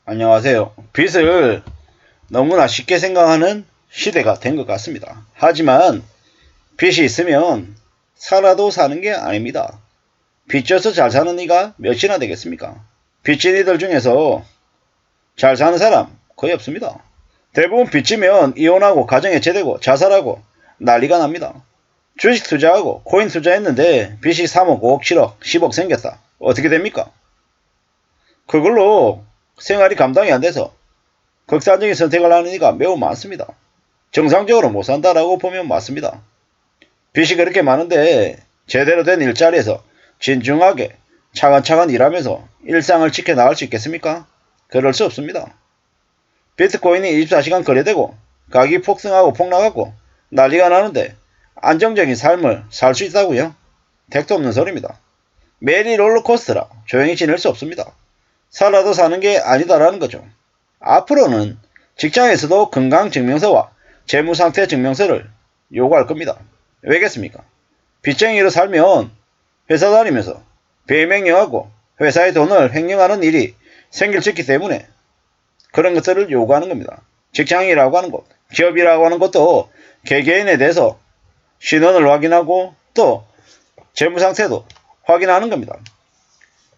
안녕하세요. 빚을 너무나 쉽게 생각하는 시대가 된 것 같습니다. 하지만 빚이 있으면 살아도 사는 게 아닙니다. 빚져서 잘 사는 이가 몇이나 되겠습니까? 빚진 이들 중에서 잘 사는 사람 거의 없습니다. 대부분 빚지면 이혼하고 가정 해체되고 자살하고 난리가 납니다. 주식 투자하고 코인 투자했는데 빚이 3억, 5억, 7억, 10억 생겼다. 어떻게 됩니까? 그걸로 생활이 감당이 안 돼서 극단적인 선택을 하는 이가 매우 많습니다. 정상적으로 못 산다라고 보면 맞습니다. 빚이 그렇게 많은데 제대로 된 일자리에서 진중하게 차근차근 일하면서 일상을 지켜나갈 수 있겠습니까? 그럴 수 없습니다. 비트코인이 24시간 거래되고 가격이 폭등하고 폭락하고 난리가 나는데 안정적인 삶을 살 수 있다고요? 택도 없는 소리입니다. 매일이 롤러코스터라 조용히 지낼 수 없습니다. 살아도 사는 게 아니다라는 거죠. 앞으로는 직장에서도 건강증명서와 재무상태 증명서를 요구할 겁니다. 왜겠습니까? 빚쟁이로 살면 회사 다니면서 배임행령하고 회사의 돈을 횡령하는 일이 생길 수 있기 때문에 그런 것들을 요구하는 겁니다. 직장이라고 하는 것, 기업이라고 하는 것도 개개인에 대해서 신원을 확인하고 또 재무상태도 확인하는 겁니다.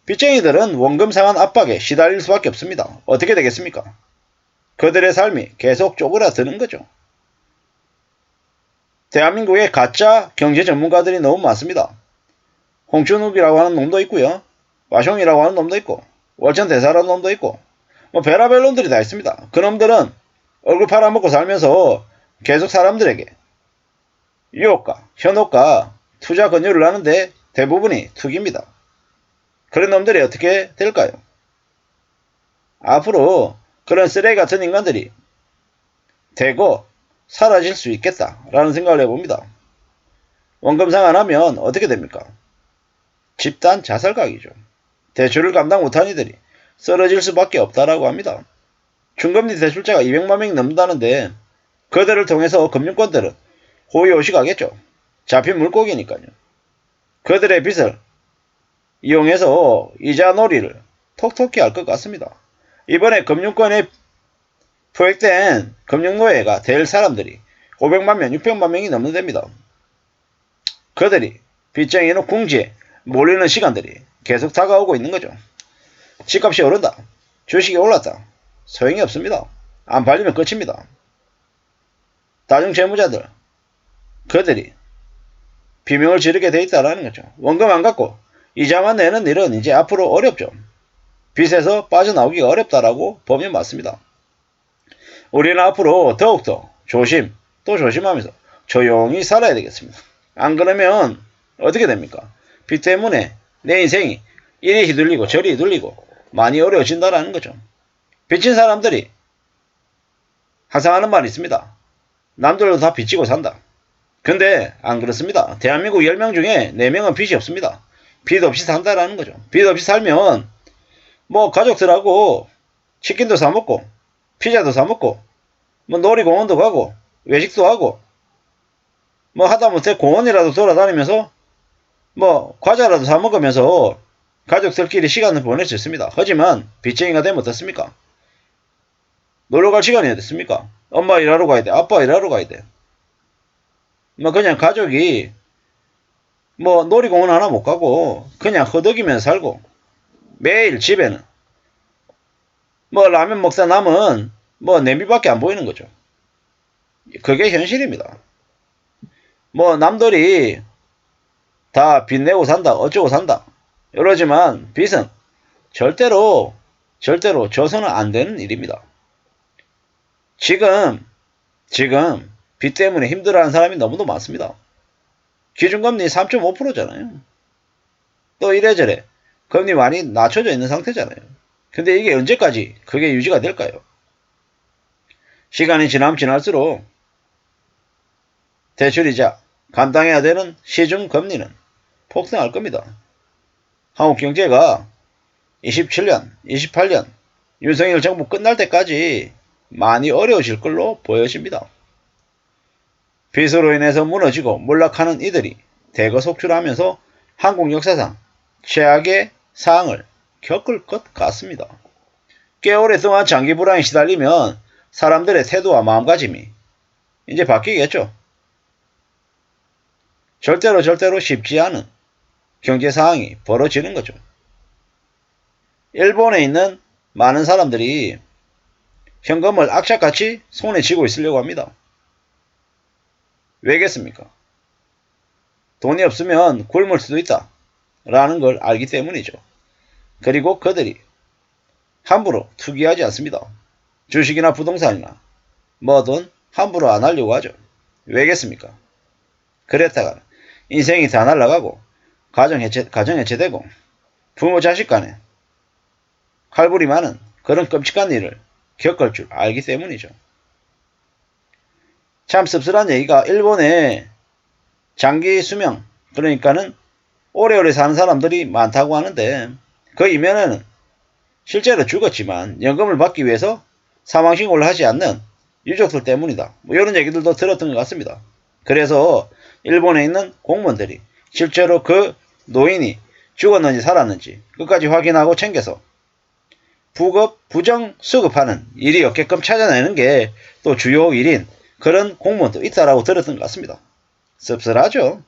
빚쟁이들은 원금 상환 압박에 시달릴 수밖에 없습니다. 어떻게 되겠습니까? 그들의 삶이 계속 쪼그라드는 거죠. 대한민국에 가짜 경제 전문가들이 너무 많습니다. 홍춘욱이라고 하는 놈도 있고요. 와숑이라고 하는 놈도 있고 월천 대사라는 놈도 있고 뭐 별의별 놈들이 다 있습니다. 그 놈들은 얼굴 팔아먹고 살면서 계속 사람들에게 유혹과 현혹과 투자 권유를 하는데 대부분이 투기입니다. 그런 놈들이 어떻게 될까요? 앞으로 그런 쓰레기 같은 인간들이 대거 사라질 수 있겠다라는 생각을 해봅니다. 원금 상환하면 어떻게 됩니까? 집단 자살각이죠. 대출을 감당 못한 이들이 쓰러질 수밖에 없다라고 합니다. 중금리 대출자가 200만 명이 넘는다는데 그들을 통해서 금융권들은 호의호식하겠죠. 잡힌 물고기니까요. 그들의 빚을 이용해서 이자 놀이를 톡톡히 할 것 같습니다. 이번에 금융권에 포획된 금융노예가 될 사람들이 500만 명, 600만 명이 넘는답니다. 그들이 빚쟁이는 궁지에 몰리는 시간들이 계속 다가오고 있는 거죠. 집값이 오른다. 주식이 올랐다. 소용이 없습니다. 안 팔리면 끝입니다. 다중재무자들, 그들이 비명을 지르게 돼 있다라는 거죠. 원금 안 갚고 이자만 내는 일은 이제 앞으로 어렵죠. 빚에서 빠져나오기가 어렵다라고 보면 맞습니다. 우리는 앞으로 더욱더 조심 또 조심하면서 조용히 살아야 되겠습니다. 안 그러면 어떻게 됩니까? 빚 때문에 내 인생이 이리 휘둘리고 저리 휘둘리고 많이 어려워진다라는 거죠. 빚진 사람들이 항상 하는 말이 있습니다. 남들도 다 빚지고 산다. 근데 안 그렇습니다. 대한민국 10명 중에 4명은 빚이 없습니다. 빚 없이 산다라는 거죠. 빚 없이 살면 뭐 가족들하고 치킨도 사 먹고 피자도 사 먹고 뭐 놀이공원도 가고 외식도 하고 뭐 하다못해 공원이라도 돌아다니면서 뭐 과자라도 사 먹으면서 가족들끼리 시간을 보낼 수 있습니다. 하지만 빚쟁이가 되면 어떻습니까? 놀러갈 시간이 어딨습니까? 엄마 일하러 가야 돼. 아빠 일하러 가야 돼. 뭐 그냥 가족이 뭐 놀이공원 하나 못 가고 그냥 허덕이면서 살고 매일 집에는 뭐 라면 먹다 남은 뭐 냄비밖에 안 보이는 거죠. 그게 현실입니다. 뭐 남들이 다 빚 내고 산다 어쩌고 산다 이러지만 빚은 절대로 져서는 안 되는 일입니다. 지금 빚 때문에 힘들어하는 사람이 너무도 많습니다. 기준금리 3.5%잖아요. 또 이래저래 금리 많이 낮춰져 있는 상태잖아요. 근데 이게 언제까지 그게 유지가 될까요? 시간이 지나면 지날수록 대출이자 감당해야 되는 시중금리는 폭등할 겁니다. 한국 경제가 27년, 28년 윤석열 정부 끝날 때까지 많이 어려워질 걸로 보여집니다. 빚으로 인해서 무너지고 몰락하는 이들이 대거 속출하면서 한국 역사상 최악의 상황을 겪을 것 같습니다. 꽤 오랫동안 장기 불황에 시달리면 사람들의 태도와 마음가짐이 이제 바뀌겠죠. 절대로 쉽지 않은 경제 상황이 벌어지는 거죠. 일본에 있는 많은 사람들이 현금을 악착같이 손에 쥐고 있으려고 합니다. 왜겠습니까? 돈이 없으면 굶을 수도 있다 라는 걸 알기 때문이죠. 그리고 그들이 함부로 투기하지 않습니다. 주식이나 부동산이나 뭐든 함부로 안 하려고 하죠. 왜겠습니까? 그랬다가 인생이 다 날아가고 가정 해체되고 부모 자식 간에 칼불이 많은 그런 끔찍한 일을 겪을 줄 알기 때문이죠. 참 씁쓸한 얘기가 일본에 장기 수명, 그러니까는 오래오래 사는 사람들이 많다고 하는데 그 이면에는 실제로 죽었지만 연금을 받기 위해서 사망신고를 하지 않는 유족들 때문이다. 뭐 이런 얘기들도 들었던 것 같습니다. 그래서 일본에 있는 공무원들이 실제로 그 노인이 죽었는지 살았는지 끝까지 확인하고 챙겨서 부정 수급하는 일이 없게끔 찾아내는 게 또 주요 일인 그런 공무원도 있다라고 들었던 것 같습니다. 씁쓸하죠.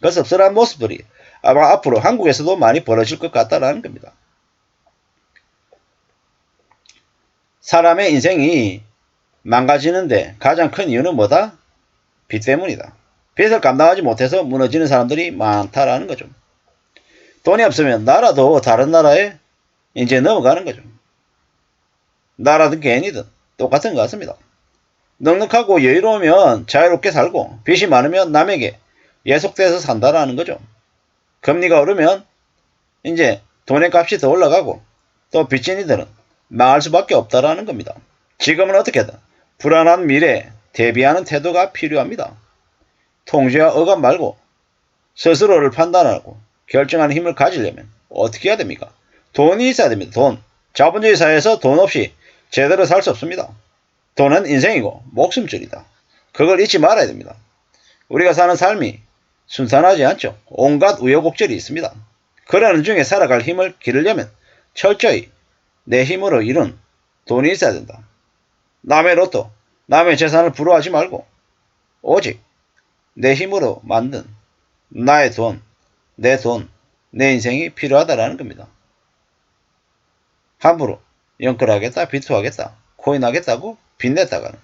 그 씁쓸한 모습들이 아마 앞으로 한국에서도 많이 벌어질 것 같다라는 겁니다. 사람의 인생이 망가지는데 가장 큰 이유는 뭐다? 빚 때문이다. 빚을 감당하지 못해서 무너지는 사람들이 많다라는 거죠. 돈이 없으면 나라도 다른 나라에 이제 넘어가는 거죠. 나라든 개인이든 똑같은 것 같습니다. 넉넉하고 여유로우면 자유롭게 살고 빚이 많으면 남에게 예속돼서 산다라는 거죠. 금리가 오르면 이제 돈의 값이 더 올라가고 또 빚쟁이들은 망할 수밖에 없다라는 겁니다. 지금은 어떻게든 불안한 미래에 대비하는 태도가 필요합니다. 통제와 억압 말고 스스로를 판단하고 결정하는 힘을 가지려면 어떻게 해야 됩니까? 돈이 있어야 됩니다. 돈. 자본주의 사회에서 돈 없이 제대로 살 수 없습니다. 돈은 인생이고 목숨줄이다. 그걸 잊지 말아야 됩니다. 우리가 사는 삶이 순탄하지 않죠. 온갖 우여곡절이 있습니다. 그러는 중에 살아갈 힘을 기르려면 철저히 내 힘으로 이룬 돈이 있어야 된다. 남의 로또, 남의 재산을 부러워하지 말고 오직 내 힘으로 만든 나의 돈, 내 인생이 필요하다라는 겁니다. 함부로 영끌하겠다, 비투하겠다, 코인하겠다고 빚냈다가는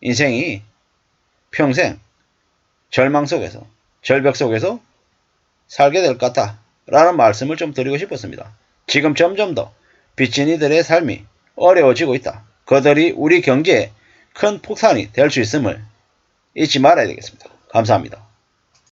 인생이 평생 절망 속에서, 절벽 속에서 살게 될 것 같다 라는 말씀을 좀 드리고 싶었습니다. 지금 점점 더 빚쟁이들의 삶이 어려워지고 있다. 그들이 우리 경제에 큰 폭탄이 될 수 있음을 잊지 말아야 되겠습니다. 감사합니다.